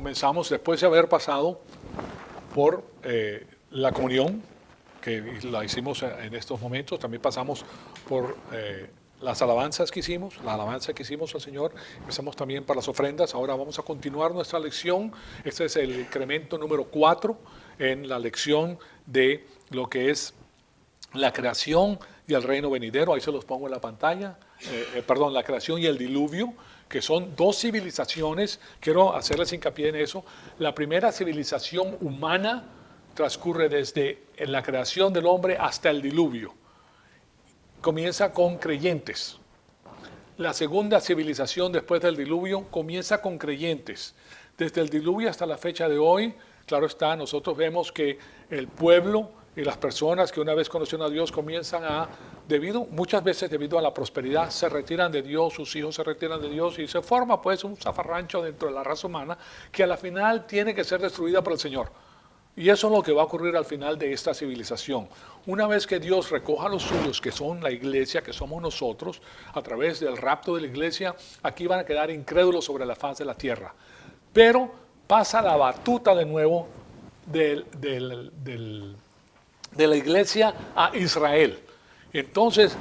comenzamos después de haber pasado por la comunión, que la hicimos en estos momentos. También pasamos por las alabanzas que hicimos, la alabanza que hicimos al Señor. Empezamos también para las ofrendas. Ahora vamos a continuar nuestra lección. Este es el incremento número 4 en la lección de lo que es la creación y el reino venidero. Ahí se los pongo en la pantalla. Perdón, la creación y el diluvio, que son dos civilizaciones. Quiero hacerles hincapié en eso. La primera civilización humana transcurre desde la creación del hombre hasta el diluvio. Comienza con creyentes. La segunda civilización después del diluvio comienza con creyentes. Desde el diluvio hasta la fecha de hoy, claro está, nosotros vemos que el pueblo y las personas que una vez conocieron a Dios comienzan muchas veces debido a la prosperidad, se retiran de Dios, sus hijos se retiran de Dios y se forma pues un zafarrancho dentro de la raza humana que a la final tiene que ser destruida por el Señor. Y eso es lo que va a ocurrir al final de esta civilización. Una vez que Dios recoja a los suyos, que son la iglesia, que somos nosotros, a través del rapto de la iglesia, aquí van a quedar incrédulos sobre la faz de la tierra. Pero pasa la batuta de nuevo de la iglesia a Israel. Entonces,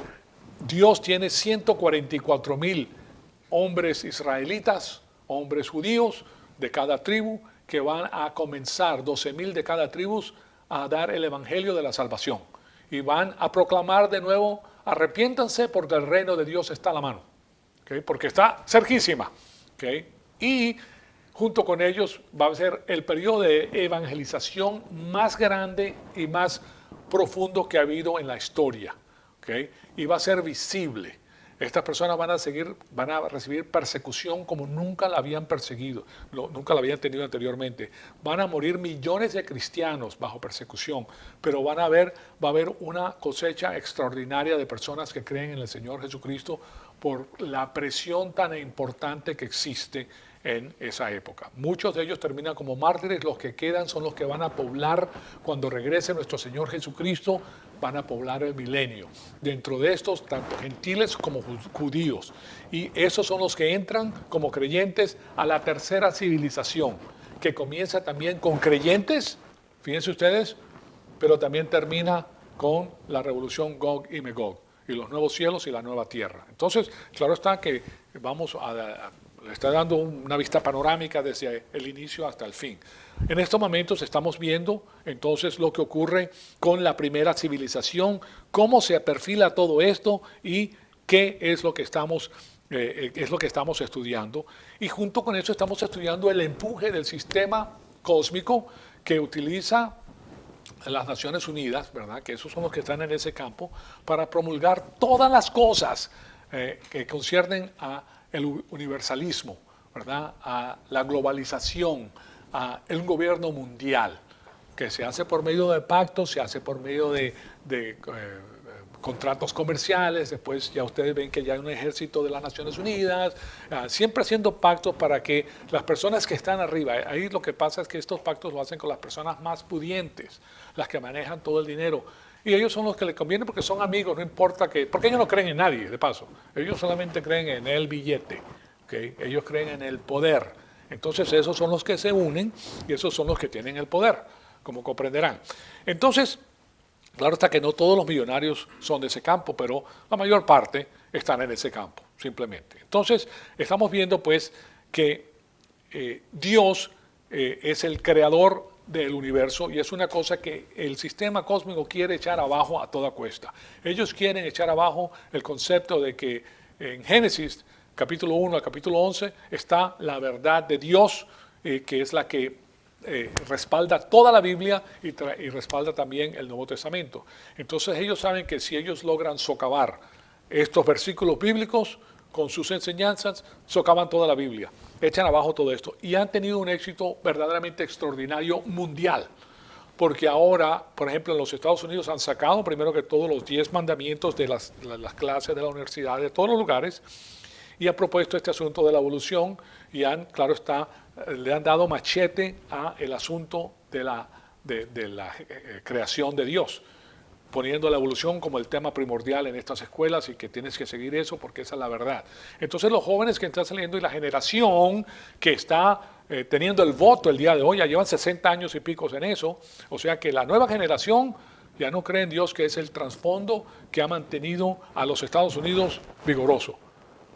Dios tiene 144,000 hombres israelitas, hombres judíos de cada tribu, que van a comenzar, 12,000 de cada tribu, a dar el evangelio de la salvación. Y van a proclamar de nuevo, arrepiéntanse porque el reino de Dios está a la mano. ¿Okay? Porque está cerquísima. ¿Okay? Y junto con ellos va a ser el periodo de evangelización más grande y más profundo que ha habido en la historia. ¿Okay? Y va a ser visible. Estas personas van a recibir persecución como nunca la habían perseguido, nunca la habían tenido anteriormente. Van a morir millones de cristianos bajo persecución, pero va a haber una cosecha extraordinaria de personas que creen en el Señor Jesucristo por la presión tan importante que existe en esa época. Muchos de ellos terminan como mártires, los que quedan son los que van a poblar cuando regrese nuestro Señor Jesucristo, van a poblar el milenio. Dentro de estos, tanto gentiles como judíos. Y esos son los que entran como creyentes a la tercera civilización, que comienza también con creyentes, fíjense ustedes, pero también termina con la revolución Gog y Magog, y los nuevos cielos y la nueva tierra. Entonces, claro está que le está dando una vista panorámica desde el inicio hasta el fin. En estos momentos estamos viendo entonces lo que ocurre con la primera civilización, cómo se perfila todo esto y qué es lo que estamos estudiando. Y junto con eso estamos estudiando el empuje del sistema cósmico que utiliza las Naciones Unidas, ¿verdad? Que esos son los que están en ese campo, para promulgar todas las cosas que conciernen a el universalismo, ¿verdad? A la globalización, a un gobierno mundial, que se hace por medio de pactos, se hace por medio de contratos comerciales. Después ya ustedes ven que ya hay un ejército de las Naciones Unidas, siempre haciendo pactos para que las personas que están arriba, ahí lo que pasa es que estos pactos lo hacen con las personas más pudientes, las que manejan todo el dinero. Y ellos son los que les conviene porque son amigos, no importa que... Porque ellos no creen en nadie, de paso. Ellos solamente creen en el billete. ¿Okay? Ellos creen en el poder. Entonces esos son los que se unen y esos son los que tienen el poder, como comprenderán. Entonces, claro está que no todos los millonarios son de ese campo, pero la mayor parte están en ese campo, simplemente. Entonces, estamos viendo pues que Dios es el creador del universo y es una cosa que el sistema cósmico quiere echar abajo a toda cuesta. Ellos quieren echar abajo el concepto de que en Génesis capítulo 1 al capítulo 11 está la verdad de Dios, que es la que respalda toda la Biblia y respalda también el Nuevo Testamento. Entonces ellos saben que si ellos logran socavar estos versículos bíblicos con sus enseñanzas, socavan toda la Biblia, echan abajo todo esto y han tenido un éxito verdaderamente extraordinario mundial. Porque ahora, por ejemplo, en los Estados Unidos han sacado primero que todo los 10 mandamientos de las clases de la universidad, de todos los lugares, y han propuesto este asunto de la evolución y claro está, le han dado machete a el asunto de la creación de Dios, poniendo la evolución como el tema primordial en estas escuelas y que tienes que seguir eso porque esa es la verdad. Entonces los jóvenes que están saliendo y la generación que está teniendo el voto el día de hoy, ya llevan 60 años y picos en eso, o sea que la nueva generación ya no cree en Dios, que es el trasfondo que ha mantenido a los Estados Unidos vigoroso.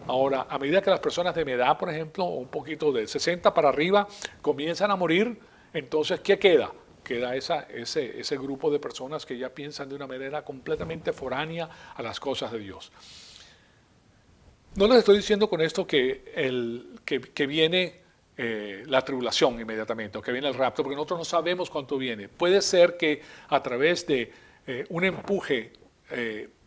Ahora, a medida que las personas de mi edad, por ejemplo, o un poquito de 60 para arriba, comienzan a morir, entonces, ¿qué queda? Queda ese grupo de personas que ya piensan de una manera completamente foránea a las cosas de Dios. No les estoy diciendo con esto que viene la tribulación inmediatamente, o que viene el rapto, porque nosotros no sabemos cuánto viene. Puede ser que a través de un empuje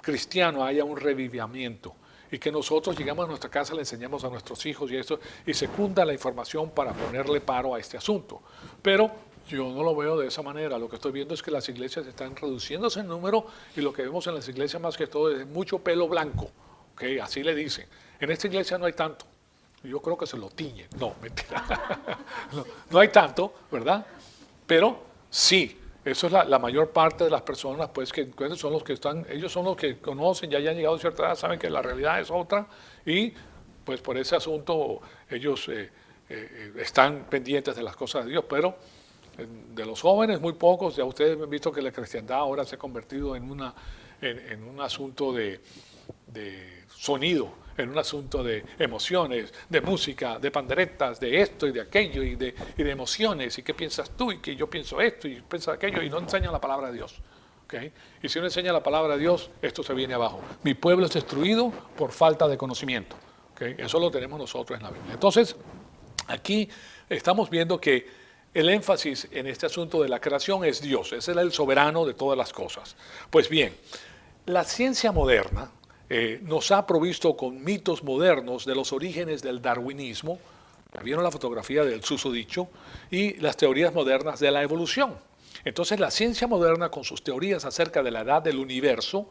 cristiano haya un revivimiento, y que nosotros llegamos a nuestra casa, le enseñamos a nuestros hijos y esto, y se cunda la información para ponerle paro a este asunto. Pero yo no lo veo de esa manera. Lo que estoy viendo es que las iglesias están reduciéndose en número, y lo que vemos en las iglesias más que todo es mucho pelo blanco, ¿okay? Así le dicen. En esta iglesia no hay tanto. Yo creo que se lo tiñen. No, mentira. No hay tanto, ¿verdad? Pero sí, eso es la mayor parte de las personas, pues, que son los que están, ellos son los que conocen, ya han llegado a cierta edad, saben que la realidad es otra, y pues por ese asunto ellos están pendientes de las cosas de Dios. Pero de los jóvenes, muy pocos. Ya ustedes han visto que la cristiandad ahora se ha convertido en un asunto de sonido, en un asunto de emociones, de música, de panderetas, de esto y de aquello, y de emociones, y qué piensas tú, y que yo pienso esto, y pienso aquello, y no enseñan la palabra de Dios. ¿Okay? Y si uno enseña la palabra de Dios, esto se viene abajo. Mi pueblo es destruido por falta de conocimiento. ¿Okay? Eso lo tenemos nosotros en la Biblia. Entonces, aquí estamos viendo que el énfasis en este asunto de la creación es Dios, es el soberano de todas las cosas. Pues bien, la ciencia moderna nos ha provisto con mitos modernos de los orígenes del darwinismo, vieron la fotografía del susodicho, y las teorías modernas de la evolución. Entonces la ciencia moderna, con sus teorías acerca de la edad del universo,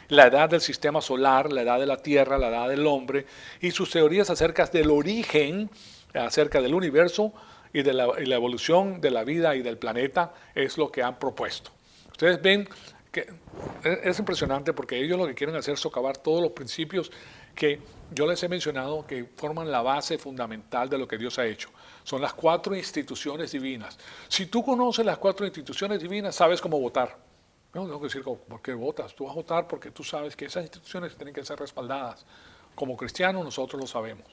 la edad del sistema solar, la edad de la Tierra, la edad del hombre, y sus teorías acerca del origen, acerca del universo y de la evolución de la vida y del planeta, es lo que han propuesto. Ustedes ven que es impresionante, porque ellos lo que quieren hacer es socavar todos los principios que yo les he mencionado, que forman la base fundamental de lo que Dios ha hecho. Son las 4 instituciones divinas. Si tú conoces las 4 instituciones divinas, sabes cómo votar. No tengo que decir por qué votas. Tú vas a votar porque tú sabes que esas instituciones tienen que ser respaldadas. Como cristianos nosotros lo sabemos.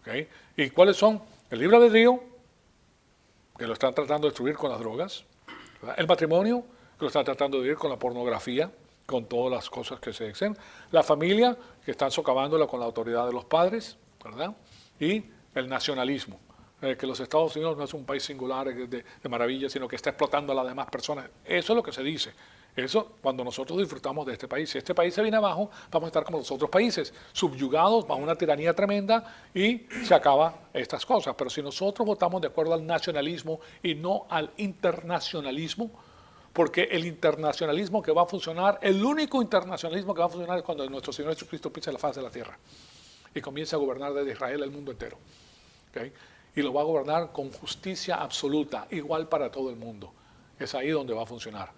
¿Okay? ¿Y cuáles son? El libre albedrío, que lo están tratando de destruir con las drogas. ¿Verdad? El matrimonio, que lo están tratando de destruir con la pornografía, con todas las cosas que se dicen. La familia, que están socavándola con la autoridad de los padres, ¿verdad? Y el nacionalismo, que los Estados Unidos no es un país singular de maravilla, sino que está explotando a las demás personas. Eso es lo que se dice. Eso cuando nosotros disfrutamos de este país. Si este país se viene abajo, vamos a estar como los otros países, subyugados bajo una tiranía tremenda, y se acaba estas cosas. Pero si nosotros votamos de acuerdo al nacionalismo y no al internacionalismo, porque el internacionalismo que va a funcionar, el único internacionalismo que va a funcionar, es cuando nuestro Señor Jesucristo pise la faz de la tierra y comience a gobernar desde Israel el mundo entero. ¿Okay? Y lo va a gobernar con justicia absoluta, igual para todo el mundo. Es ahí donde va a funcionar.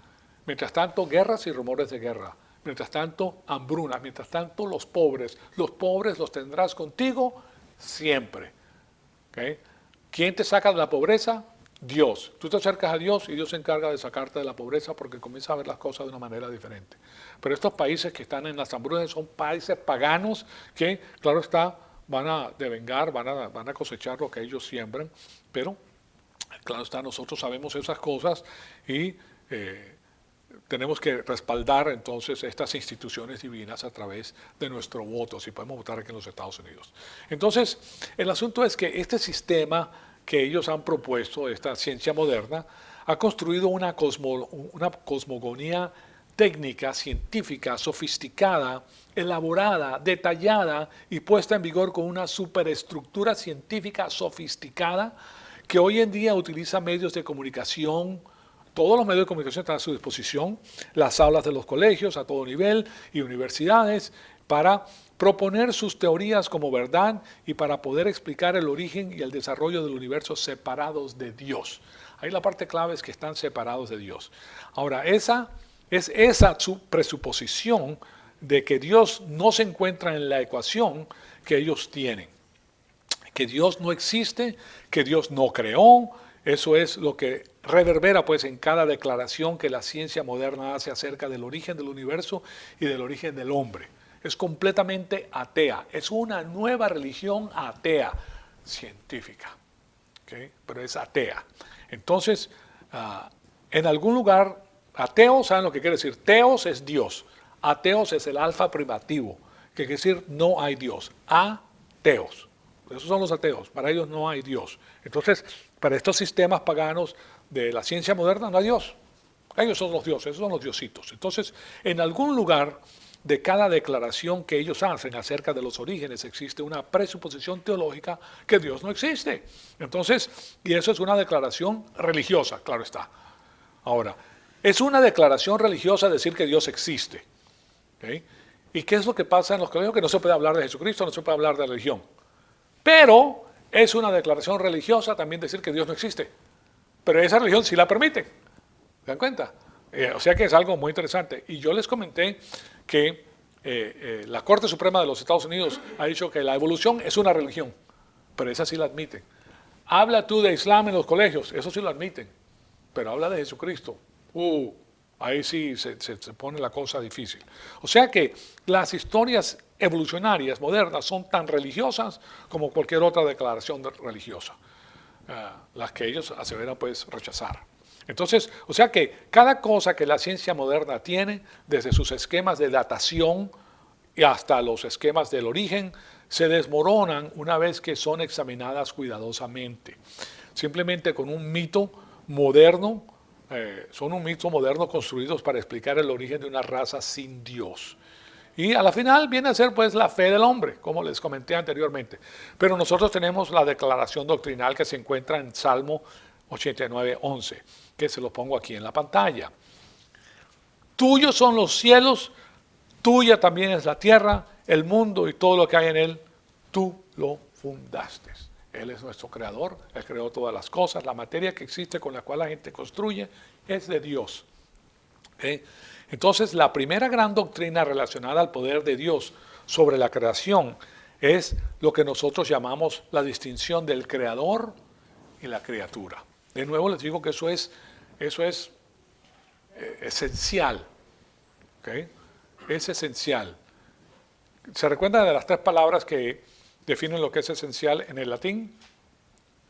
Mientras tanto, guerras y rumores de guerra. Mientras tanto, hambrunas. Mientras tanto, los pobres los tendrás contigo siempre. ¿Okay? ¿Quién te saca de la pobreza? Dios. Tú te acercas a Dios y Dios se encarga de sacarte de la pobreza, porque comienza a ver las cosas de una manera diferente. Pero estos países que están en las hambrunas son países paganos que, claro está, van a devengar, van a cosechar lo que ellos siembran, pero claro está, nosotros sabemos esas cosas y tenemos que respaldar entonces estas instituciones divinas a través de nuestro voto, si podemos votar aquí en los Estados Unidos. Entonces, el asunto es que este sistema que ellos han propuesto, esta ciencia moderna, ha construido una cosmogonía técnica, científica, sofisticada, elaborada, detallada y puesta en vigor con una superestructura científica sofisticada, que hoy en día utiliza medios de comunicación. Todos los medios de comunicación están a su disposición, las aulas de los colegios a todo nivel y universidades, para proponer sus teorías como verdad y para poder explicar el origen y el desarrollo del universo separados de Dios. Ahí la parte clave es que están separados de Dios. Ahora, esa su presuposición de que Dios no se encuentra en la ecuación que ellos tienen. que Dios no existe, que Dios no creó. Eso es lo que reverbera pues en cada declaración que la ciencia moderna hace acerca del origen del universo y del origen del hombre. Es completamente atea, es una nueva religión atea, científica, ¿okay? Pero es atea. Entonces, en algún lugar, ateo, ¿saben lo que quiere decir? Teos es Dios, ateos es el alfa primitivo, que quiere decir no hay Dios, ateos. Esos son los ateos, para ellos no hay Dios. Entonces, para estos sistemas paganos de la ciencia moderna no hay Dios. Ellos son los dioses, esos son los diositos. Entonces, en algún lugar de cada declaración que ellos hacen acerca de los orígenes existe una presuposición teológica que Dios no existe. Entonces, y eso es una declaración religiosa, claro está. Ahora, es una declaración religiosa decir que Dios existe. ¿Okay? ¿Y qué es lo que pasa en los colegios? Que no se puede hablar de Jesucristo, no se puede hablar de religión. Pero es una declaración religiosa también decir que Dios no existe. Pero esa religión sí la permite. ¿Se dan cuenta? O sea que es algo muy interesante. Y yo les comenté que la Corte Suprema de los Estados Unidos ha dicho que la evolución es una religión. Pero esa sí la admiten. Habla tú de Islam en los colegios, eso sí lo admiten. Pero habla de Jesucristo. Ahí sí se pone la cosa difícil. O sea que las historias evolucionarias modernas son tan religiosas como cualquier otra declaración religiosa, las que ellos aseveran pues rechazar. Entonces, o sea que cada cosa que la ciencia moderna tiene, desde sus esquemas de datación y hasta los esquemas del origen, se desmoronan una vez que son examinadas cuidadosamente. Simplemente con un mito moderno, son un mito moderno construidos para explicar el origen de una raza sin Dios. Y a la final viene a ser pues la fe del hombre, como les comenté anteriormente. Pero nosotros tenemos la declaración doctrinal que se encuentra en Salmo 89:11, que se lo pongo aquí en la pantalla. Tuyos son los cielos, tuya también es la tierra, el mundo y todo lo que hay en él, tú lo fundaste. Él es nuestro creador, Él creó todas las cosas, la materia que existe con la cual la gente construye es de Dios. ¿Okay? Entonces, la primera gran doctrina relacionada al poder de Dios sobre la creación es lo que nosotros llamamos la distinción del creador y la criatura. De nuevo les digo que eso es esencial. ¿Okay? Es esencial. ¿Se recuerdan de las tres palabras que definen lo que es esencial en el latín?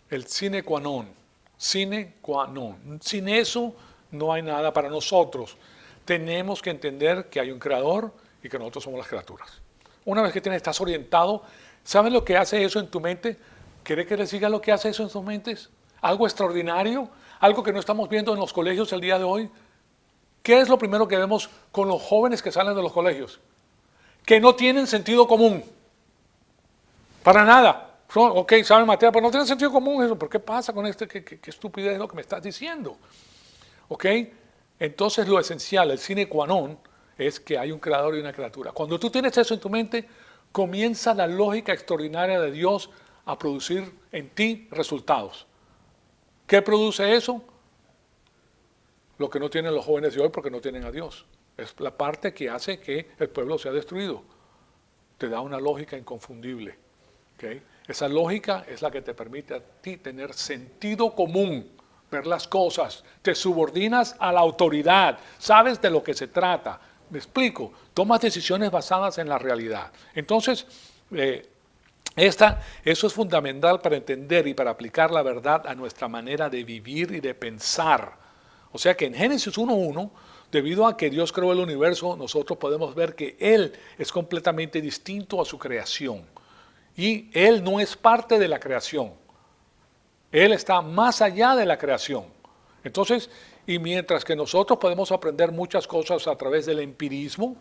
El sine qua non. Sine qua non. Sin eso no hay nada para nosotros. Tenemos que entender que hay un creador y que nosotros somos las criaturas. Una vez que estás orientado, ¿sabes lo que hace eso en tu mente? ¿Quiere que les diga lo que hace eso en tus mentes? Algo extraordinario, algo que no estamos viendo en los colegios el día de hoy. ¿Qué es lo primero que vemos con los jóvenes que salen de los colegios? Que no tienen sentido común. Para nada. Ok, saben materia, pero no tienen sentido común eso. ¿Por qué pasa con esto? ¿Qué estupidez es lo que me estás diciendo? Ok, entonces lo esencial, el sine qua non, es que hay un creador y una criatura. Cuando tú tienes eso en tu mente, comienza la lógica extraordinaria de Dios a producir en ti resultados. ¿Qué produce eso? Lo que no tienen los jóvenes de hoy porque no tienen a Dios. Es la parte que hace que el pueblo sea destruido. Te da una lógica inconfundible. ¿Okay? Esa lógica es la que te permite a ti tener sentido común, ver las cosas, te subordinas a la autoridad, sabes de lo que se trata. Me explico, tomas decisiones basadas en la realidad. Entonces, eso es fundamental para entender y para aplicar la verdad a nuestra manera de vivir y de pensar. O sea que en Génesis 1:1, debido a que Dios creó el universo, nosotros podemos ver que Él es completamente distinto a su creación. Y Él no es parte de la creación. Él está más allá de la creación. Entonces, y mientras que nosotros podemos aprender muchas cosas a través del empirismo,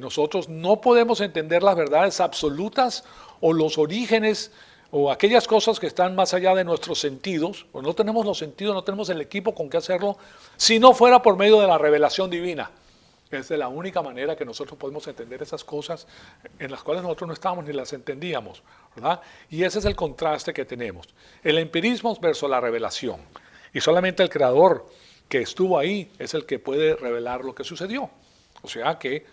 nosotros no podemos entender las verdades absolutas o los orígenes o aquellas cosas que están más allá de nuestros sentidos, o no tenemos los sentidos, no tenemos el equipo con que hacerlo, si no fuera por medio de la revelación divina. Es de la única manera que nosotros podemos entender esas cosas en las cuales nosotros no estábamos ni las entendíamos, ¿verdad? Y ese es el contraste que tenemos. El empirismo versus la revelación. Y solamente el creador que estuvo ahí es el que puede revelar lo que sucedió. O sea que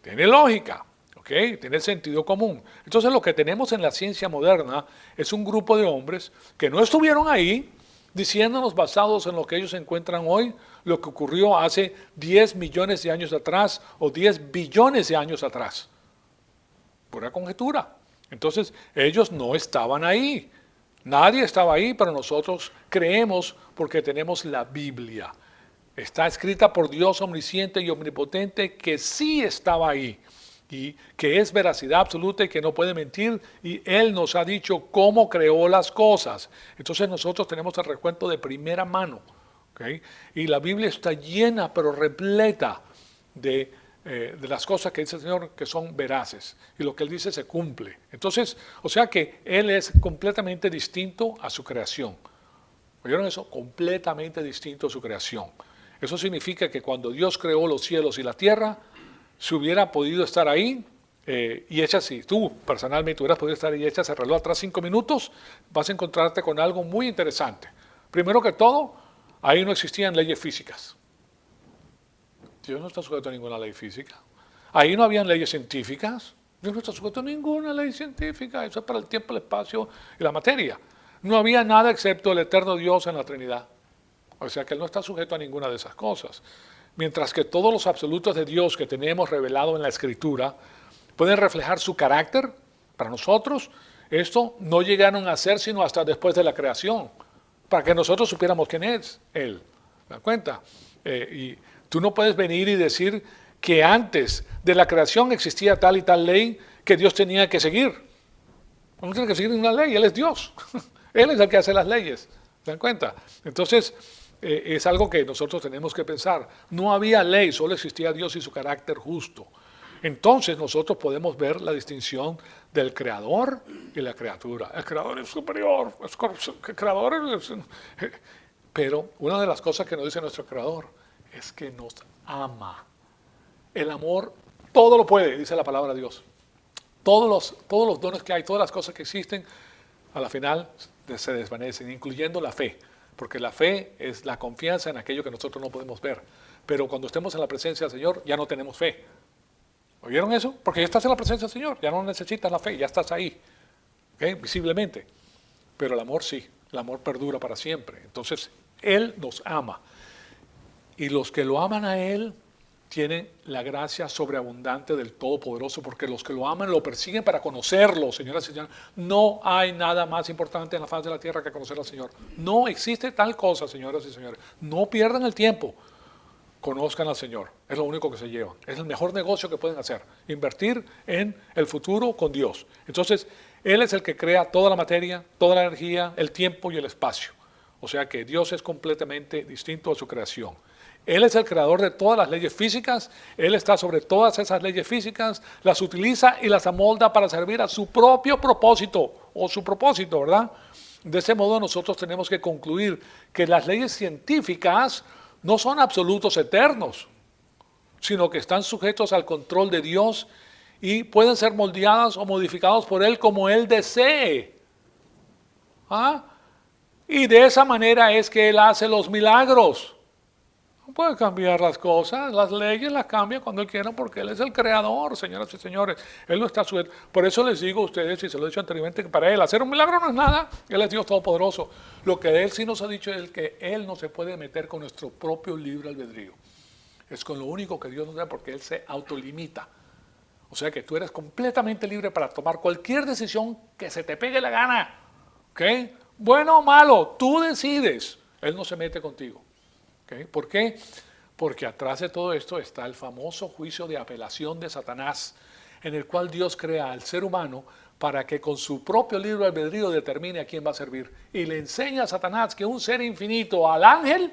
tiene lógica. ¿Ok? Tiene sentido común. Entonces lo que tenemos en la ciencia moderna es un grupo de hombres que no estuvieron ahí diciéndonos, basados en lo que ellos encuentran hoy, lo que ocurrió hace 10 millones de años atrás o 10 billones de años atrás. Pura conjetura. Entonces ellos no estaban ahí. Nadie estaba ahí, pero nosotros creemos porque tenemos la Biblia. Está escrita por Dios omnisciente y omnipotente que sí estaba ahí y que es veracidad absoluta y que no puede mentir, y Él nos ha dicho cómo creó las cosas. Entonces nosotros tenemos el recuento de primera mano, ¿okay? Y la Biblia está llena, pero repleta de las cosas que dice el Señor que son veraces, y lo que Él dice se cumple. Entonces, o sea que Él es completamente distinto a su creación. ¿Oyeron eso? Completamente distinto a su creación. Eso significa que cuando Dios creó los cielos y la tierra, si hubiera podido estar ahí, y echas, si tú personalmente hubieras podido estar ahí y echas el reloj atrás 5 minutos, vas a encontrarte con algo muy interesante. Primero que todo, ahí no existían leyes físicas. Dios no está sujeto a ninguna ley física. Ahí no habían leyes científicas. Dios no está sujeto a ninguna ley científica. Eso es para el tiempo, el espacio y la materia. No había nada excepto el eterno Dios en la Trinidad. O sea que Él no está sujeto a ninguna de esas cosas. Mientras que todos los absolutos de Dios que tenemos revelado en la Escritura pueden reflejar su carácter para nosotros, esto no llegaron a ser sino hasta después de la creación, para que nosotros supiéramos quién es Él. ¿Me das cuenta? Y tú no puedes venir y decir que antes de la creación existía tal y tal ley que Dios tenía que seguir. No tiene que seguir ninguna ley, Él es Dios. Él es el que hace las leyes. ¿Se dan cuenta? Entonces, es algo que nosotros tenemos que pensar. No había ley, solo existía Dios y su carácter justo. Entonces nosotros podemos ver la distinción del creador y la criatura. El creador es superior, el creador es... Pero una de las cosas que nos dice nuestro creador es que nos ama. El amor todo lo puede, dice la palabra de Dios. Todos los dones que hay, todas las cosas que existen, a la final se desvanecen, incluyendo la fe. Porque la fe es la confianza en aquello que nosotros no podemos ver. Pero cuando estemos en la presencia del Señor, ya no tenemos fe. ¿Oyeron eso? Porque ya estás en la presencia del Señor, ya no necesitas la fe, ya estás ahí, ¿okay? Visiblemente. Pero el amor sí, el amor perdura para siempre. Entonces, Él nos ama. Y los que lo aman a Él tienen la gracia sobreabundante del Todopoderoso, porque los que lo aman lo persiguen para conocerlo, señoras y señores. No hay nada más importante en la faz de la tierra que conocer al Señor. No existe tal cosa, señoras y señores. No pierdan el tiempo. Conozcan al Señor. Es lo único que se llevan. Es el mejor negocio que pueden hacer. Invertir en el futuro con Dios. Entonces, Él es el que crea toda la materia, toda la energía, el tiempo y el espacio. O sea que Dios es completamente distinto a su creación. Él es el creador de todas las leyes físicas, Él está sobre todas esas leyes físicas, las utiliza y las amolda para servir a su propio propósito, o su propósito, ¿verdad? De ese modo nosotros tenemos que concluir que las leyes científicas no son absolutos eternos, sino que están sujetos al control de Dios y pueden ser moldeadas o modificadas por Él como Él desee. ¿Ah? Y de esa manera es que Él hace los milagros. No puede cambiar las cosas, las leyes las cambia cuando Él quiera porque Él es el creador, señoras y señores. Él no está sujeto. Por eso les digo a ustedes, y se lo he dicho anteriormente, que para Él hacer un milagro no es nada. Él es Dios Todopoderoso. Lo que Él sí nos ha dicho es que Él no se puede meter con nuestro propio libre albedrío. Es con lo único que Dios nos da porque Él se autolimita. O sea que tú eres completamente libre para tomar cualquier decisión que se te pegue la gana. ¿Ok? Bueno o malo, tú decides. Él no se mete contigo. ¿Okay? ¿Por qué? Porque atrás de todo esto está el famoso juicio de apelación de Satanás, en el cual Dios crea al ser humano para que con su propio libre albedrío determine a quién va a servir. Y le enseña a Satanás que un ser infinito, al ángel,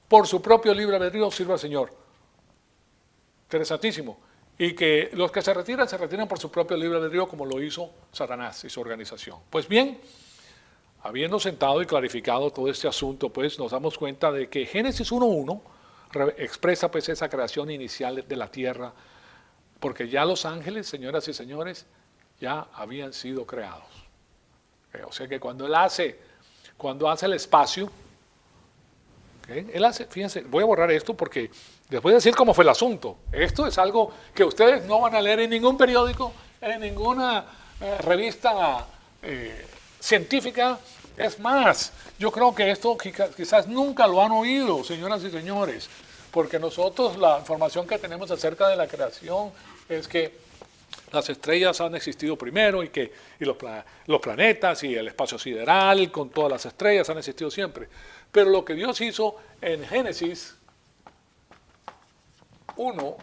por su propio libre albedrío sirve al Señor. Interesantísimo. Y que los que se retiran por su propio libre albedrío, como lo hizo Satanás y su organización. Pues bien, habiendo sentado y clarificado todo este asunto, pues nos damos cuenta de que Génesis 1:1 expresa pues esa creación inicial de la tierra, porque ya los ángeles, señoras y señores, ya habían sido creados. O sea que cuando Él hace el espacio, ¿ok? Él hace, fíjense, voy a borrar esto porque les voy a decir cómo fue el asunto. Esto es algo que ustedes no van a leer en ningún periódico, en ninguna revista científica. Es más, yo creo que esto quizás nunca lo han oído, señoras y señores, porque nosotros la información que tenemos acerca de la creación es que las estrellas han existido primero y los planetas y el espacio sideral con todas las estrellas han existido siempre. Pero lo que Dios hizo en Génesis 1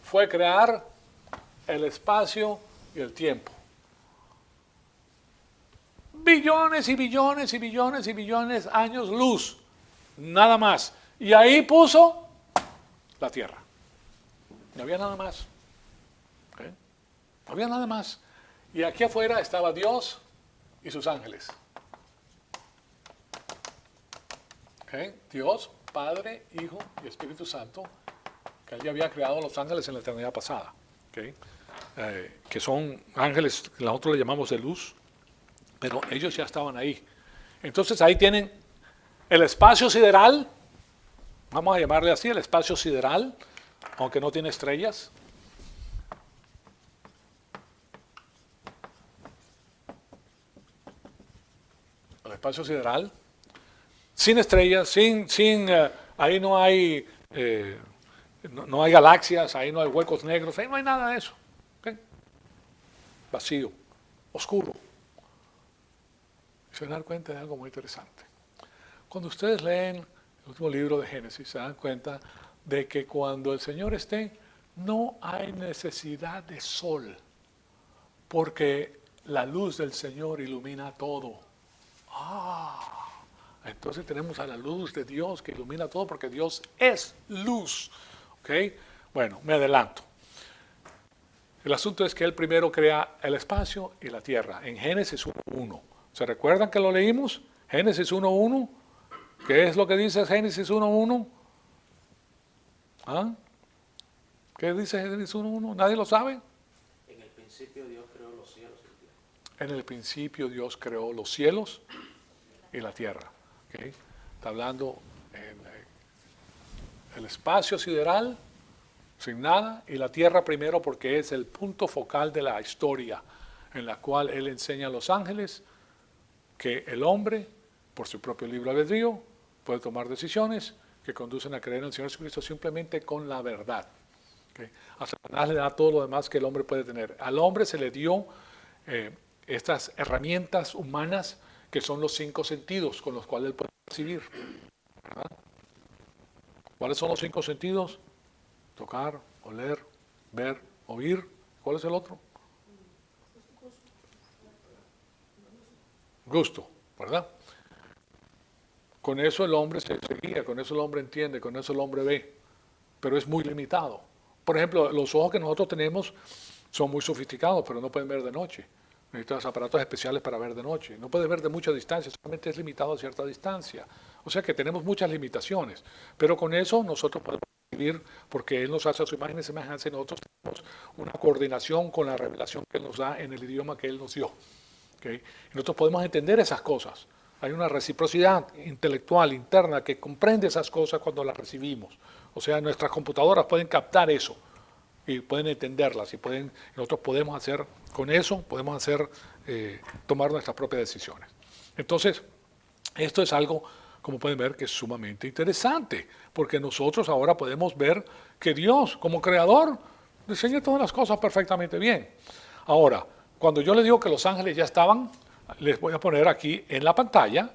fue crear el espacio y el tiempo. Billones y billones y billones y billones de años luz, nada más. Y ahí puso la tierra. No había nada más. ¿Okay? No había nada más. Y aquí afuera estaba Dios y sus ángeles. ¿Okay? Dios, Padre, Hijo y Espíritu Santo, que Él ya había creado a los ángeles en la eternidad pasada. ¿Okay? Que son ángeles que nosotros le llamamos de luz, pero ellos ya estaban ahí. Entonces ahí tienen el espacio sideral, vamos a llamarle así, el espacio sideral, aunque no tiene estrellas. El espacio sideral, sin estrellas, ahí no hay, no hay galaxias, ahí no hay huecos negros, ahí no hay nada de eso. ¿Okay? Vacío, oscuro. Se van a dar cuenta de algo muy interesante. Cuando ustedes leen el último libro de Génesis, se dan cuenta de que cuando el Señor esté, no hay necesidad de sol, porque la luz del Señor ilumina todo. Entonces tenemos a la luz de Dios que ilumina todo, porque Dios es luz. ¿Okay? Bueno, me adelanto. El asunto es que Él primero crea el espacio y la tierra, en Génesis 1:1. ¿Se recuerdan que lo leímos? Génesis 1:1. ¿Qué es lo que dice Génesis 1:1? ¿Ah? ¿Qué dice Génesis 1:1? ¿Nadie lo sabe? En el principio Dios creó los cielos y la tierra. En el principio Dios creó los cielos y la tierra. ¿Okay? Está hablando en el espacio sideral, sin nada, y la tierra primero porque es el punto focal de la historia, en la cual Él enseña a los ángeles que el hombre, por su propio libre albedrío, puede tomar decisiones que conducen a creer en el Señor Jesucristo simplemente con la verdad. ¿Okay? A Satanás le da todo lo demás que el hombre puede tener. Al hombre se le dio estas herramientas humanas que son los 5 sentidos con los cuales él puede percibir. ¿Verdad? ¿Cuáles son los 5 sentidos? Tocar, oler, ver, oír. ¿Cuál es el otro? Gusto, ¿verdad? Con eso el hombre se guía, con eso el hombre entiende, con eso el hombre ve, pero es muy limitado. Por ejemplo, los ojos que nosotros tenemos son muy sofisticados, pero no pueden ver de noche. Necesitas aparatos especiales para ver de noche. No puedes ver de mucha distancia, solamente es limitado a cierta distancia. O sea que tenemos muchas limitaciones, pero con eso nosotros podemos vivir, porque Él nos hace a su imagen y semejanza y nosotros tenemos una coordinación con la revelación que Él nos da en el idioma que Él nos dio. ¿Okay? Y nosotros podemos entender esas cosas. Hay una reciprocidad intelectual interna que comprende esas cosas cuando las recibimos. O sea, nuestras computadoras pueden captar eso y pueden entenderlas y nosotros podemos hacer con eso, tomar nuestras propias decisiones. Entonces, esto es algo, como pueden ver, que es sumamente interesante, porque nosotros ahora podemos ver que Dios, como creador, diseña todas las cosas perfectamente bien. Ahora, cuando yo les digo que los ángeles ya estaban, les voy a poner aquí en la pantalla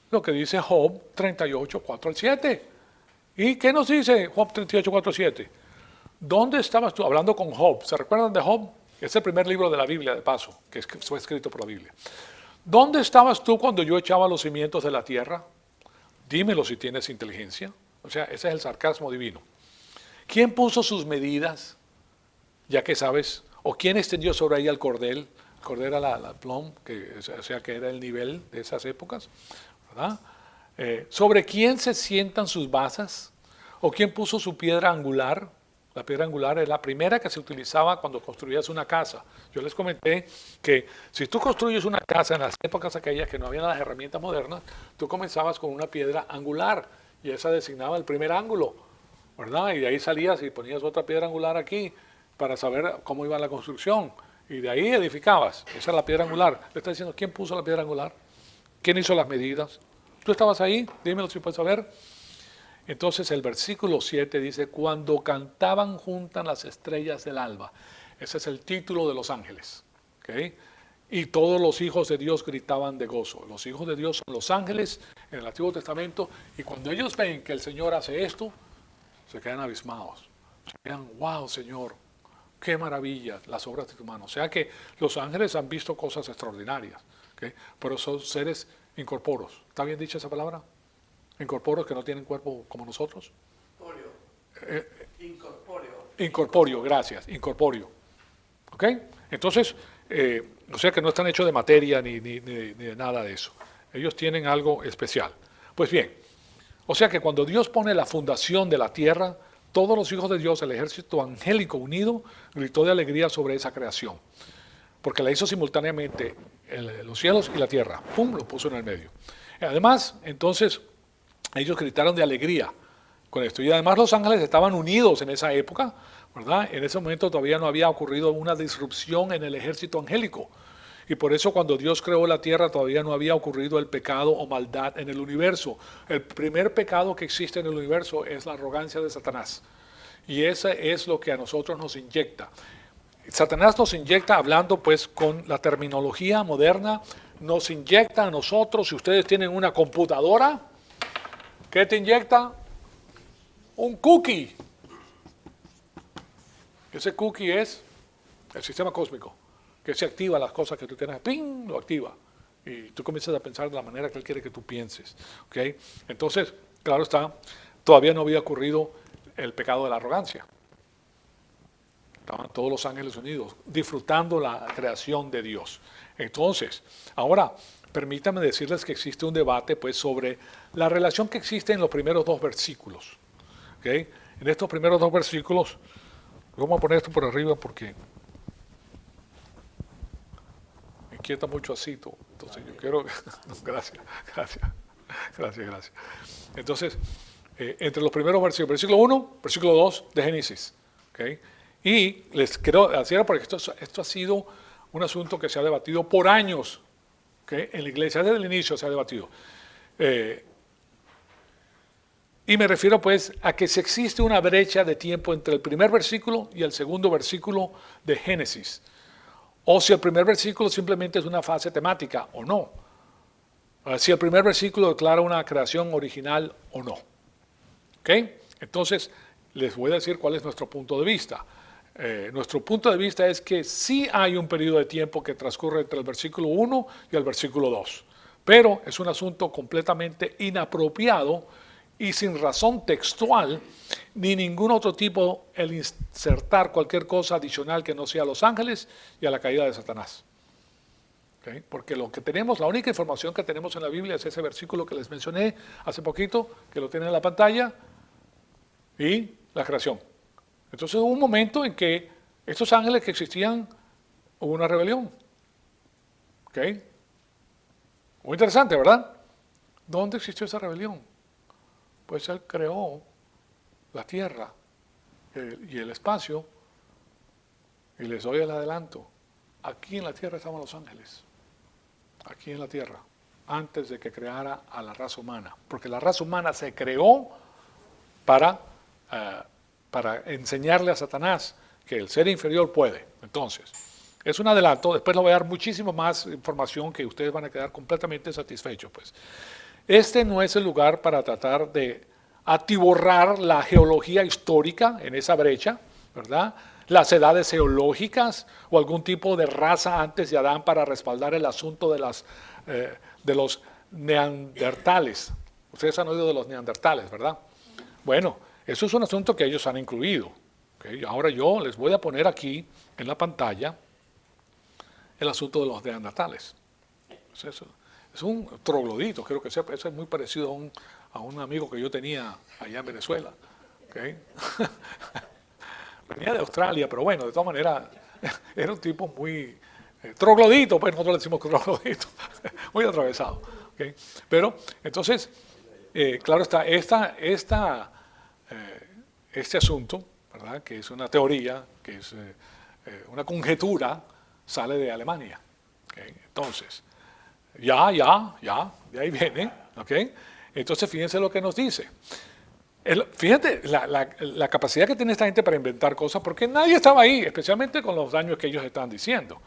lo que dice Job 38, 4 al 7. ¿Y qué nos dice Job 38, 4 al 7? ¿Dónde estabas tú? Hablando con Job. ¿Se recuerdan de Job? Es el primer libro de la Biblia, de paso, que fue escrito por la Biblia. ¿Dónde estabas tú cuando yo echaba los cimientos de la tierra? Dímelo si tienes inteligencia. O sea, ese es el sarcasmo divino. ¿Quién puso sus medidas? Ya que sabes. ¿O quién extendió sobre ella el cordel? El cordel era la plom, o sea, que era el nivel de esas épocas. ¿Verdad? ¿Sobre quién se sientan sus basas? ¿O quién puso su piedra angular? La piedra angular es la primera que se utilizaba cuando construías una casa. Yo les comenté que si tú construyes una casa en las épocas aquellas que no había las herramientas modernas, tú comenzabas con una piedra angular y esa designaba el primer ángulo, ¿verdad? Y de ahí salías y ponías otra piedra angular aquí para saber cómo iba la construcción. Y de ahí edificabas. Esa es la piedra angular. Le está diciendo, ¿quién puso la piedra angular? ¿Quién hizo las medidas? ¿Tú estabas ahí? Dímelo si puedes saber. Entonces el versículo 7 dice, cuando cantaban juntas las estrellas del alba. Ese es el título de los ángeles. ¿Okay? Y todos los hijos de Dios gritaban de gozo. Los hijos de Dios son los ángeles en el Antiguo Testamento. Y cuando ellos ven que el Señor hace esto, se quedan abismados. Se quedan, wow, Señor, qué maravilla las obras de tu mano. O sea que los ángeles han visto cosas extraordinarias. ¿Okay? Pero son seres incorporos. ¿Está bien dicha esa palabra? Incorporos que no tienen cuerpo como nosotros. Incorpóreo, gracias, incorpóreo. ¿Ok? Entonces, o sea que no están hechos de materia ni de nada de eso. Ellos tienen algo especial. Pues bien, o sea que cuando Dios pone la fundación de la tierra, todos los hijos de Dios, el ejército angélico unido, gritó de alegría sobre esa creación. Porque la hizo simultáneamente los cielos y la tierra. ¡Pum! Lo puso en el medio. Además, entonces, ellos gritaron de alegría con esto. Y además los ángeles estaban unidos en esa época, ¿verdad? En ese momento todavía no había ocurrido una disrupción en el ejército angélico. Y por eso cuando Dios creó la tierra todavía no había ocurrido el pecado o maldad en el universo. El primer pecado que existe en el universo es la arrogancia de Satanás. Y ese es lo que a nosotros nos inyecta. Satanás nos inyecta, hablando pues con la terminología moderna, nos inyecta a nosotros, si ustedes tienen una computadora, ¿qué te inyecta? Un cookie. Ese cookie es el sistema cósmico, que se activa las cosas que tú tienes, ¡ping!, lo activa. Y tú comienzas a pensar de la manera que él quiere que tú pienses. ¿Okay? Entonces, claro está, todavía no había ocurrido el pecado de la arrogancia. Estaban todos los ángeles unidos, disfrutando la creación de Dios. Entonces, ahora, permítanme decirles que existe un debate pues, sobre la relación que existe en los primeros dos versículos. ¿Okay? En estos primeros dos versículos, vamos a poner esto por arriba porque me inquieta mucho así. Entonces yo quiero... Gracias. Entonces, entre los primeros versículos, versículo 1, versículo 2 de Génesis. ¿Okay? Y les quiero decir, porque esto ha sido un asunto que se ha debatido por años, ¿okay? En la iglesia, desde el inicio se ha debatido. Y me refiero pues a que si existe una brecha de tiempo entre el primer versículo y el segundo versículo de Génesis, o si el primer versículo simplemente es una fase temática o no, si el primer versículo declara una creación original o no. ¿Ok? Entonces, les voy a decir cuál es nuestro punto de vista. Nuestro punto de vista es que sí hay un periodo de tiempo que transcurre entre el versículo 1 y el versículo 2, pero es un asunto completamente inapropiado y sin razón textual, ni ningún otro tipo el insertar cualquier cosa adicional que no sea a los ángeles y a la caída de Satanás. ¿Okay? Porque lo que tenemos, la única información que tenemos en la Biblia es ese versículo que les mencioné hace poquito, que lo tienen en la pantalla, y la creación. Entonces hubo un momento en que estos ángeles que existían, hubo una rebelión. ¿Ok? Muy interesante, ¿verdad? ¿Dónde existió esa rebelión? Pues Él creó la tierra y el espacio, y les doy el adelanto. Aquí en la tierra estaban los ángeles. Aquí en la tierra, antes de que creara a la raza humana. Porque la raza humana se creó para enseñarle a Satanás que el ser inferior puede. Entonces, es un adelanto, después le voy a dar muchísimo más información que ustedes van a quedar completamente satisfechos. Pues. Este no es el lugar para tratar de atiborrar la geología histórica en esa brecha, ¿verdad? Las edades geológicas o algún tipo de raza antes de Adán para respaldar el asunto de los neandertales. Ustedes han oído de los neandertales, ¿verdad? Bueno, eso es un asunto que ellos han incluido. ¿Okay? Ahora yo les voy a poner aquí en la pantalla el asunto de los neandertales. Es un troglodito, creo que eso es muy parecido a un amigo que yo tenía allá en Venezuela. ¿Okay? venía de Australia, pero bueno, de todas maneras, era un tipo muy troglodito, pues nosotros le decimos troglodito, muy atravesado. ¿Okay? Pero, entonces, claro está, este asunto, ¿verdad? Que es una teoría, que es una conjetura, sale de Alemania. ¿Okay? Entonces, de ahí viene. ¿Okay? Entonces, fíjense lo que nos dice. Fíjate la capacidad que tiene esta gente para inventar cosas, porque nadie estaba ahí, especialmente con los daños que ellos están diciendo.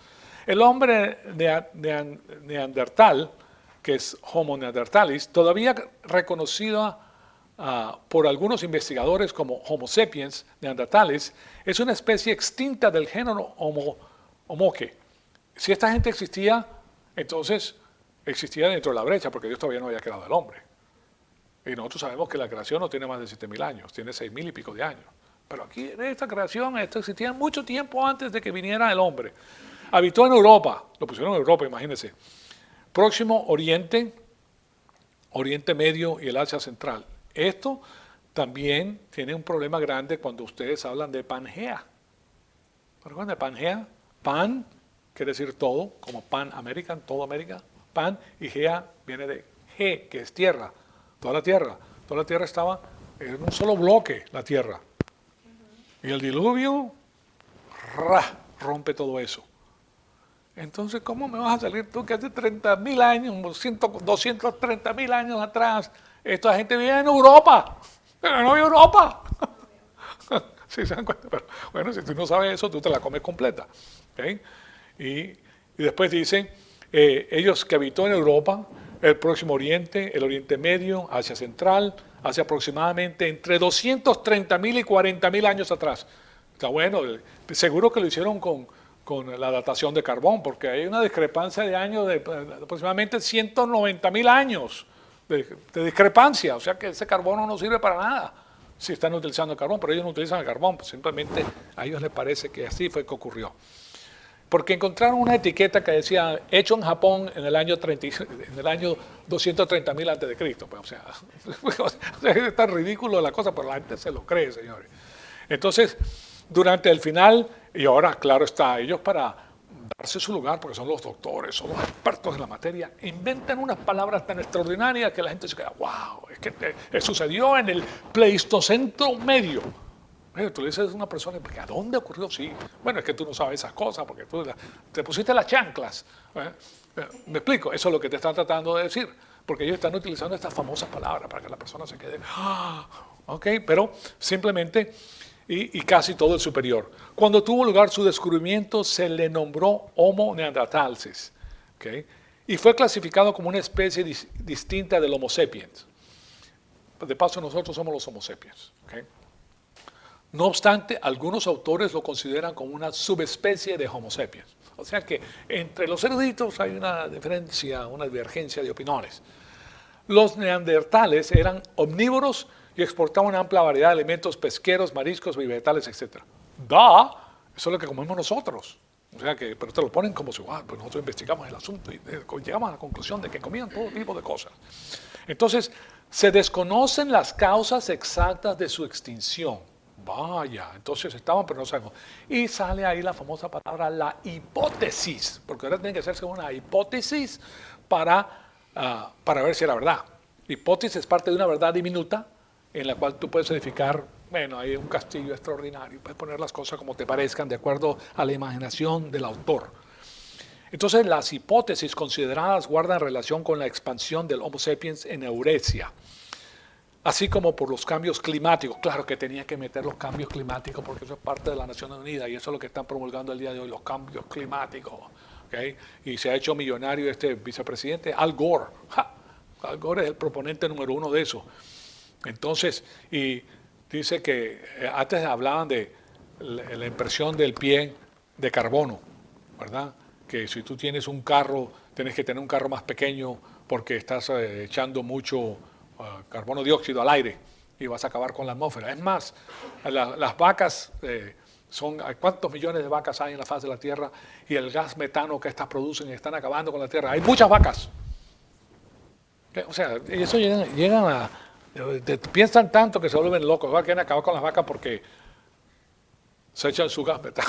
El hombre neandertal, que es Homo neanderthalis, todavía reconocido por algunos investigadores como Homo sapiens neanderthalis, es una especie extinta del género Homoque. Si esta gente existía, entonces existía dentro de la brecha, porque Dios todavía no había creado al hombre. Y nosotros sabemos que la creación no tiene más de 7.000 años, tiene 6.000 y pico de años. Pero aquí en esta creación, esto existía mucho tiempo antes de que viniera el hombre. Habitó en Europa, lo pusieron en Europa, imagínense. Próximo Oriente, Oriente Medio y el Asia Central. Esto también tiene un problema grande cuando ustedes hablan de Pangea. ¿Recuerdan de Pangea? Pan quiere decir todo, como Pan American, todo América. Pan y Gea viene de Ge, que es tierra. Toda la tierra estaba en un solo bloque, la tierra. Y el diluvio rompe todo eso. Entonces, ¿cómo me vas a salir tú que hace 30.000 años, 230.000 años atrás, esta gente vive en Europa? Pero no hay Europa. ¿Sí se dan cuenta? Pero, bueno, si tú no sabes eso, tú te la comes completa. ¿Okay? Y después dicen, ellos que habitó en Europa, el Próximo Oriente, el Oriente Medio, Asia Central, hace aproximadamente entre 230.000 y 40.000 años atrás. Está bueno, seguro que lo hicieron con la datación de carbón, porque hay una discrepancia de años de aproximadamente 190.000 años de discrepancia, o sea que ese carbono no sirve para nada si están utilizando el carbón, pero ellos no utilizan el carbón, pues simplemente a ellos les parece que así fue que ocurrió. Porque encontraron una etiqueta que decía hecho en Japón en el año 230.000 antes de Cristo. Pues, o sea, es tan ridículo la cosa, pero la gente se lo cree, señores. Entonces, durante el final, y ahora, claro está, ellos para darse su lugar, porque son los doctores, son los expertos en la materia, inventan unas palabras tan extraordinarias que la gente se queda, wow, es que sucedió en el Pleistoceno medio. Tú le dices a una persona, ¿a dónde ocurrió? Sí. Bueno, es que tú no sabes esas cosas, porque tú te pusiste las chanclas. ¿Me explico? Eso es lo que te están tratando de decir, porque ellos están utilizando estas famosas palabras para que la persona se quede, ok, pero simplemente, y casi todo el superior. Cuando tuvo lugar su descubrimiento, se le nombró Homo neanderthalensis, ¿okay? Y fue clasificado como una especie distinta del Homo sapiens. De paso, nosotros somos los Homo sapiens, ¿okay? No obstante, algunos autores lo consideran como una subespecie de Homo sapiens. O sea que entre los eruditos hay una diferencia, una divergencia de opiniones. Los neandertales eran omnívoros y exportaban una amplia variedad de alimentos pesqueros, mariscos, vegetales, etc. Eso es lo que comemos nosotros. O sea que, pero te lo ponen como si, pues nosotros investigamos el asunto y llegamos a la conclusión de que comían todo tipo de cosas. Entonces, se desconocen las causas exactas de su extinción. Vaya, entonces estaban, pero no sabemos. Y sale ahí la famosa palabra, la hipótesis, porque ahora tiene que hacerse una hipótesis para ver si era verdad. Hipótesis es parte de una verdad diminuta en la cual tú puedes edificar, bueno, hay un castillo extraordinario, puedes poner las cosas como te parezcan de acuerdo a la imaginación del autor. Entonces, las hipótesis consideradas guardan relación con la expansión del Homo sapiens en Eurasia, así como por los cambios climáticos. Claro que tenía que meter los cambios climáticos porque eso es parte de las Naciones Unidas y eso es lo que están promulgando el día de hoy, los cambios climáticos. ¿Okay? Y se ha hecho millonario este vicepresidente, Al Gore. Al Gore es el proponente número 1 de eso. Entonces, y dice que antes hablaban de la impresión del pie de carbono, ¿verdad? Que si tú tienes un carro, tienes que tener un carro más pequeño porque estás echando mucho carbono dióxido al aire y vas a acabar con la atmósfera. Es más, las vacas, ¿cuántos millones de vacas hay en la faz de la Tierra? Y el gas metano que estas producen están acabando con la Tierra. Hay muchas vacas. O sea, eso llegan a... piensan tanto que se vuelven locos. Quieren acabar con las vacas porque se echan su gas metal.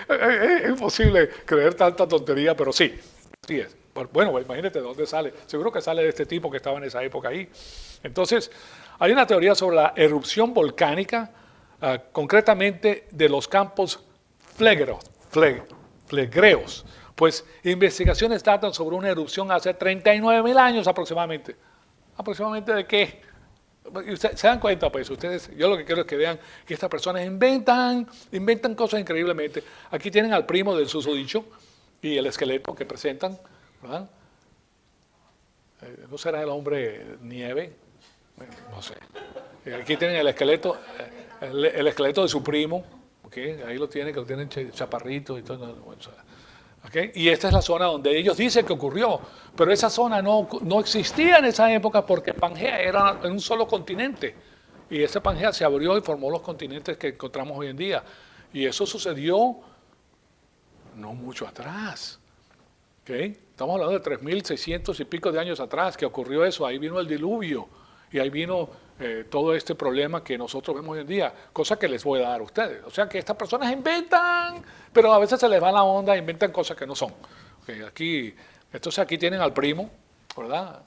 Es imposible creer tanta tontería, pero sí, sí es. Bueno, imagínate de dónde sale. Seguro que sale de este tipo que estaba en esa época ahí. Entonces, hay una teoría sobre la erupción volcánica, concretamente de los campos flegreos. Pues investigaciones datan sobre una erupción hace 39.000 años aproximadamente. ¿Aproximadamente de qué? ¿Se dan cuenta? Pues ustedes, yo lo que quiero es que vean que estas personas inventan cosas increíblemente. Aquí tienen al primo del susodicho y el esqueleto que presentan, ¿verdad? ¿No será el hombre nieve? No sé. Aquí tienen el esqueleto de su primo, ¿okay? Ahí lo tienen, que lo tienen chaparrito y todo. ¿Okay? Y esta es la zona donde ellos dicen que ocurrió, pero esa zona no existía en esa época porque Pangea era en un solo continente. Y ese Pangea se abrió y formó los continentes que encontramos hoy en día. Y eso sucedió no mucho atrás. ¿Okay? Estamos hablando de 3.600 y pico de años atrás que ocurrió eso. Ahí vino el diluvio y ahí vino todo este problema que nosotros vemos hoy en día, cosa que les voy a dar a ustedes. O sea que estas personas inventan, pero a veces se les va la onda, inventan cosas que no son. Okay, entonces aquí tienen al primo, ¿verdad?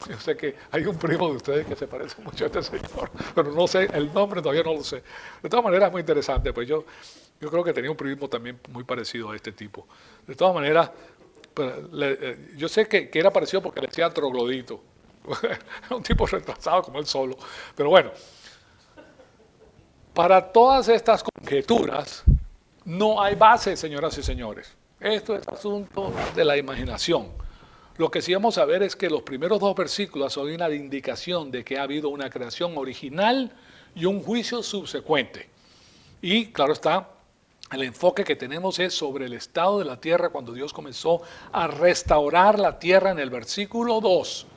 Yo sé que hay un primo de ustedes que se parece mucho a este señor, pero no sé, el nombre todavía no lo sé. De todas maneras es muy interesante, pues yo creo que tenía un primo también muy parecido a este tipo. De todas maneras, yo sé que era parecido porque le decía troglodito. Un tipo retrasado como él solo. Pero bueno, para todas estas conjeturas no hay base, señoras y señores. Esto es asunto de la imaginación. Lo que sí vamos a ver es que los primeros 2 versículos son una indicación de que ha habido una creación original y un juicio subsecuente. Y claro está, el enfoque que tenemos es sobre el estado de la tierra cuando Dios comenzó a restaurar la tierra en el versículo 2.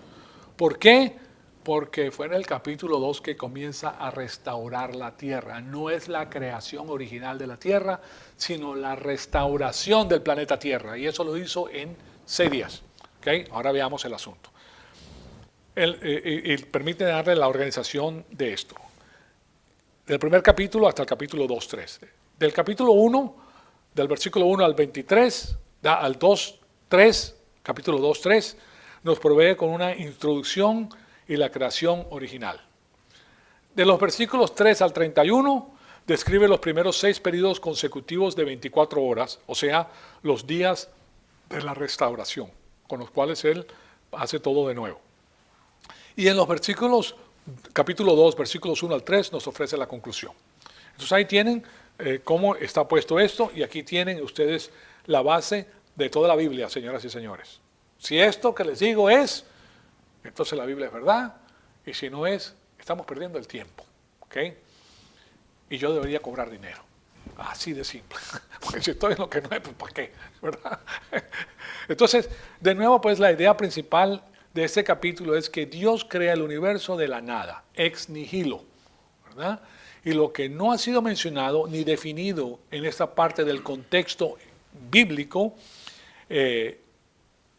¿Por qué? Porque fue en el capítulo 2 que comienza a restaurar la tierra. No es la creación original de la tierra, sino la restauración del planeta Tierra. Y eso lo hizo en 6 días. ¿Okay? Ahora veamos el asunto. Y permite darle la organización de esto. Del primer capítulo hasta el capítulo 2.3. Del capítulo 1, del versículo 1 al 23, al 2.3, capítulo 2.3, nos provee con una introducción y la creación original. De los versículos 3 al 31, describe los primeros 6 periodos consecutivos de 24 horas, o sea, los días de la restauración, con los cuales él hace todo de nuevo. Y en los versículos, capítulo 2, versículos 1 al 3, nos ofrece la conclusión. Entonces ahí tienen cómo está puesto esto, y aquí tienen ustedes la base de toda la Biblia, señoras y señores. Si esto que les digo es, entonces la Biblia es verdad, y si no es, estamos perdiendo el tiempo. ¿Okay? Y yo debería cobrar dinero. Así de simple. Porque si estoy en lo que no es, pues ¿para qué? ¿Verdad? Entonces, de nuevo, pues la idea principal de este capítulo es que Dios crea el universo de la nada, ex nihilo, ¿verdad? Y lo que no ha sido mencionado ni definido en esta parte del contexto bíblico,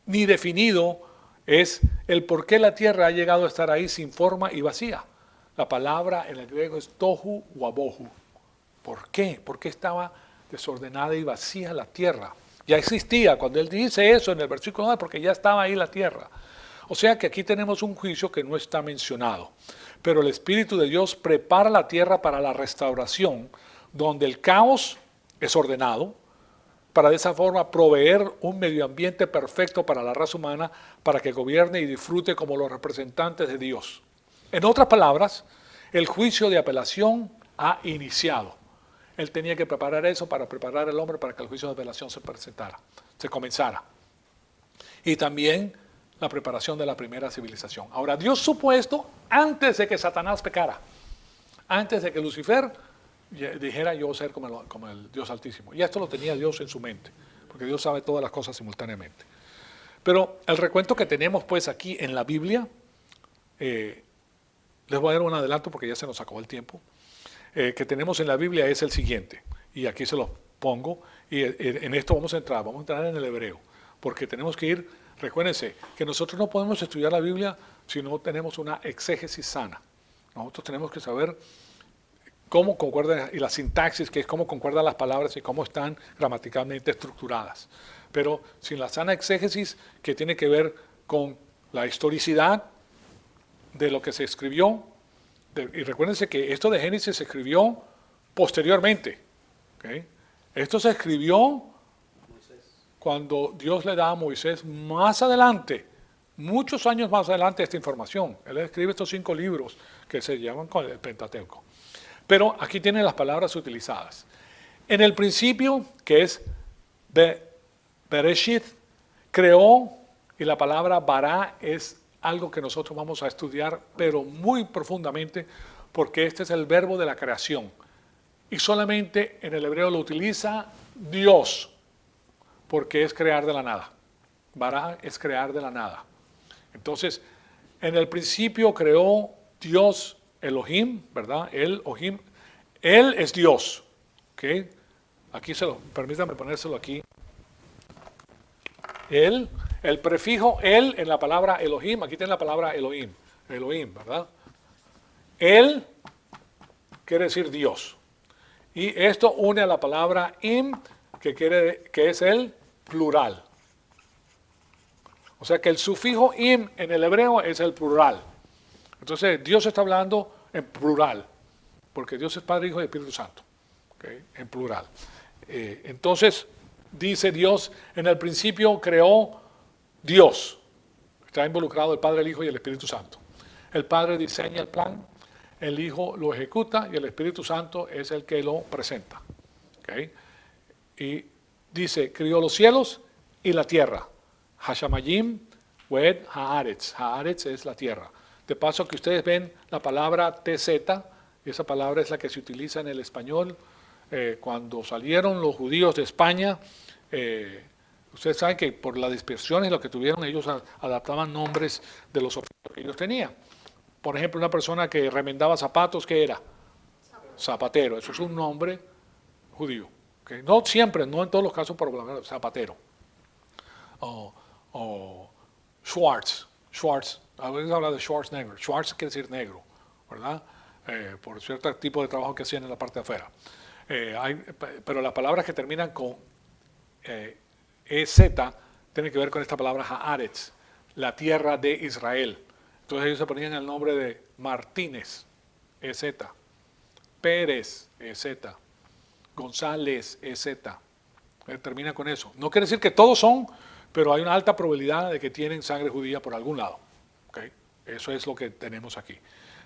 ni definido es el por qué la tierra ha llegado a estar ahí sin forma y vacía. La palabra en el griego es tohu wabohu. ¿Por qué? ¿Por qué estaba desordenada y vacía la tierra? Ya existía, cuando él dice eso en el versículo 9, porque ya estaba ahí la tierra. O sea que aquí tenemos un juicio que no está mencionado. Pero el Espíritu de Dios prepara la tierra para la restauración, donde el caos es ordenado, para de esa forma proveer un medio ambiente perfecto para la raza humana, para que gobierne y disfrute como los representantes de Dios. En otras palabras, el juicio de apelación ha iniciado. Él tenía que preparar eso para preparar al hombre para que el juicio de apelación se comenzara. Y también la preparación de la primera civilización. Ahora, Dios supo esto antes de que Satanás pecara, antes de que Lucifer dijera yo ser como el Dios Altísimo. Y esto lo tenía Dios en su mente, porque Dios sabe todas las cosas simultáneamente. Pero el recuento que tenemos pues aquí en la Biblia, les voy a dar un adelanto porque ya se nos acabó el tiempo, que tenemos en la Biblia es el siguiente, y aquí se los pongo, y en esto vamos a entrar en el hebreo, porque tenemos que ir, recuérdense, que nosotros no podemos estudiar la Biblia si no tenemos una exégesis sana. Nosotros tenemos que saber cómo concuerdan, y la sintaxis, que es cómo concuerdan las palabras y cómo están gramaticalmente estructuradas. Pero sin la sana exégesis, que tiene que ver con la historicidad de lo que se escribió, y recuérdense que esto de Génesis se escribió posteriormente. ¿Okay? Esto se escribió cuando Dios le da a Moisés más adelante, muchos años más adelante, esta información. Él escribe estos 5 libros que se llaman con el Pentateuco. Pero aquí tienen las palabras utilizadas. En el principio, que es Bereshit, creó, y la palabra bara es algo que nosotros vamos a estudiar, pero muy profundamente, porque este es el verbo de la creación. Y solamente en el hebreo lo utiliza Dios, porque es crear de la nada. Bara es crear de la nada. Entonces, en el principio creó Dios Elohim, ¿verdad? Elohim. Él es Dios. ¿Okay? Aquí permítanme ponérselo aquí. Él, el prefijo él en la palabra Elohim, aquí tiene la palabra Elohim, ¿verdad? Él quiere decir Dios. Y esto une a la palabra im, que es el plural. O sea que el sufijo im en el hebreo es el plural. Entonces Dios está hablando en plural, porque Dios es Padre, Hijo y Espíritu Santo. ¿Okay? En plural. Entonces dice Dios, en el principio creó Dios. Está involucrado el Padre, el Hijo y el Espíritu Santo. El Padre diseña el plan, el Hijo lo ejecuta y el Espíritu Santo es el que lo presenta. ¿Okay? Y dice, crió los cielos y la tierra. Hashamayim, Wed, Haaretz. Haaretz es la tierra. De paso que ustedes ven la palabra TZ, y esa palabra es la que se utiliza en el español. Cuando salieron los judíos de España, ustedes saben que por las dispersiones lo que tuvieron, ellos adaptaban nombres de los oficios que ellos tenían. Por ejemplo, una persona que remendaba zapatos, ¿qué era? Zapatero. Eso es un nombre judío. ¿Okay? No siempre, no en todos los casos, por lo menos zapatero. O Schwartz. A veces habla de Schwarzenegger. Schwartz quiere decir negro, ¿verdad? Por cierto tipo de trabajo que hacían en la parte de afuera. Pero las palabras que terminan con EZ tienen que ver con esta palabra Haaretz, la tierra de Israel. Entonces ellos se ponían el nombre de Martínez, EZ, Pérez, EZ, González, EZ. Termina con eso. No quiere decir que todos son, pero hay una alta probabilidad de que tienen sangre judía por algún lado. ¿Okay? Eso es lo que tenemos aquí.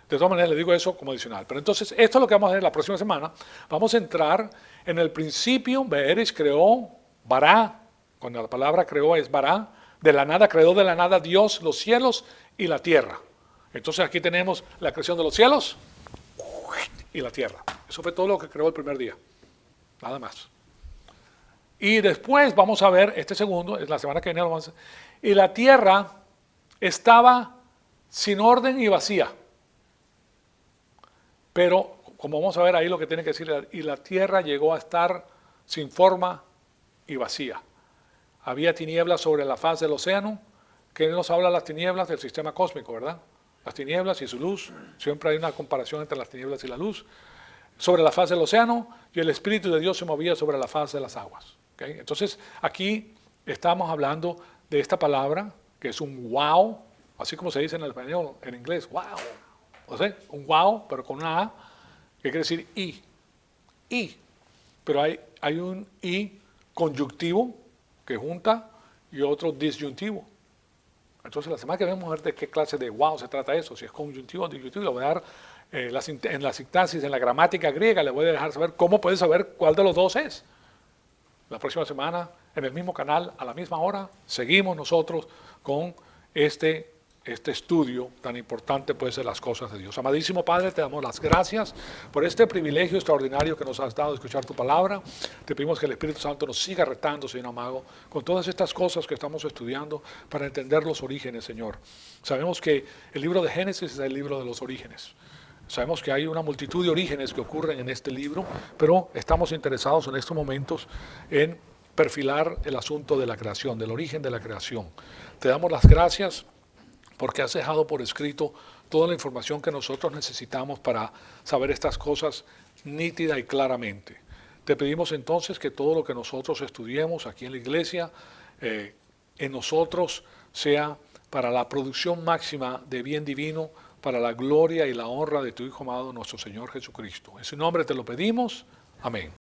De todas maneras, le digo eso como adicional. Pero entonces, esto es lo que vamos a ver la próxima semana. Vamos a entrar en el principio. Beerish creó, Bará, cuando la palabra creó es Bará, de la nada, creó de la nada Dios los cielos y la tierra. Entonces aquí tenemos la creación de los cielos y la tierra. Eso fue todo lo que creó el primer día. Nada más. Y después vamos a ver, este segundo, es la semana que viene, y la tierra estaba sin orden y vacía. Pero, como vamos a ver ahí lo que tiene que decir, y la tierra llegó a estar sin forma y vacía. Había tinieblas sobre la faz del océano. ¿Qué nos habla las tinieblas? Del sistema cósmico, ¿verdad? Las tinieblas y su luz. Siempre hay una comparación entre las tinieblas y la luz. Sobre la faz del océano, y el Espíritu de Dios se movía sobre la faz de las aguas. ¿Okay? Entonces, aquí estamos hablando de esta palabra, que es un wow, así como se dice en el español, en inglés, wow. O sea, un wow, pero con una A, que quiere decir y. Pero hay un y conjuntivo que junta y otro disyuntivo. Entonces, la semana que vamos a ver de qué clase de wow se trata eso, si es conjuntivo o disyuntivo, le voy a dar en la sintaxis, en la gramática griega, le voy a dejar saber cómo puede saber cuál de los dos es. La próxima semana, en el mismo canal, a la misma hora, seguimos nosotros con este estudio tan importante pues de las cosas de Dios. Amadísimo Padre, te damos las gracias por este privilegio extraordinario que nos has dado de escuchar tu palabra. Te pedimos que el Espíritu Santo nos siga retando, Señor amado, con todas estas cosas que estamos estudiando para entender los orígenes, Señor. Sabemos que el libro de Génesis es el libro de los orígenes. Sabemos que hay una multitud de orígenes que ocurren en este libro, pero estamos interesados en estos momentos en perfilar el asunto de la creación, del origen de la creación. Te damos las gracias porque has dejado por escrito toda la información que nosotros necesitamos para saber estas cosas nítida y claramente. Te pedimos entonces que todo lo que nosotros estudiemos aquí en la iglesia, en nosotros sea para la producción máxima de bien divino, para la gloria y la honra de tu Hijo amado, nuestro Señor Jesucristo. En su nombre te lo pedimos. Amén.